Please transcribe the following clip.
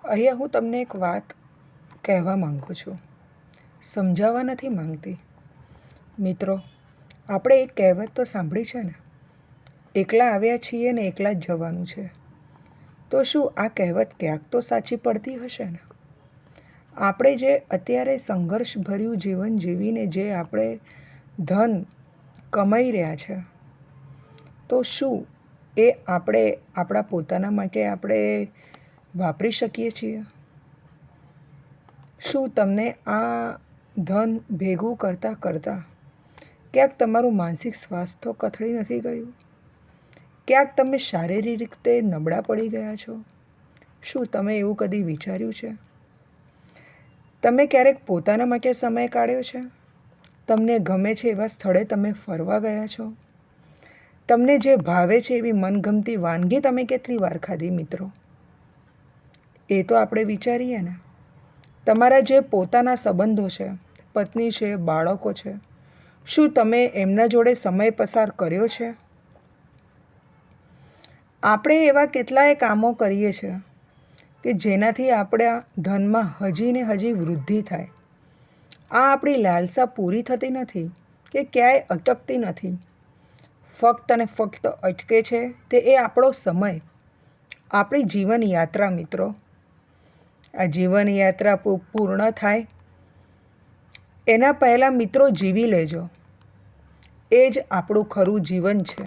અહીંયા હું તમને એક વાત કહેવા માગું છું, સમજાવવા નથી માંગતી. મિત્રો, આપણે એક કહેવત તો સાંભળી છે ને, એકલા આવ્યા છીએ ને એકલા જ જવાનું છે. તો શું આ કહેવત ક્યાંક તો સાચી પડતી હશે ને? આપણે જે અત્યારે સંઘર્ષભર્યું જીવન જીવીને જે આપણે ધન કમાઈ રહ્યા છે, તો શું એ આપણે આપણા પોતાના માટે આપણે વાપરી શકીએ છીએ? શું તમને આ ધન ભેગું કરતાં કરતાં ક્યાંક તમારું માનસિક સ્વાસ્થ્ય કથળી નથી ગયું? ક્યાંક તમે શારીરિક રીતે નબળા પડી ગયા છો? શું તમે એવું કદી વિચાર્યું છે? તમે ક્યારેક પોતાના માટે સમય કાઢ્યો છે? તમને ગમે છે એવા સ્થળે તમે ફરવા ગયા છો? તમને જે ભાવે છે એવી મનગમતી વાનગી તમે કેટલી વાર ખાધી મિત્રો? એ તો આપણે વિચારીએ ને. તમારા જે પોતાના સંબંધો છે, પત્ની છે, બાળકો છે, શું તમે એમના જોડે સમય પસાર કર્યો છે? આપણે એવા કેટલાય કામો કરીએ છીએ કે જેનાથી આપણા ધનમાં હજી ને હજી વૃદ્ધિ થાય. આ આપણી લાલસા પૂરી થતી નથી કે ક્યાંય અટકતી નથી. ફક્ત અને ફક્ત અટકે છે તે એ આપણો સમય, આપણી જીવન યાત્રા મિત્રો. આ જીવન યાત્રા પૂર્ણ થાય એના પહેલાં મિત્રો જીવી લેજો. એ જ આપણું ખરું જીવન છે.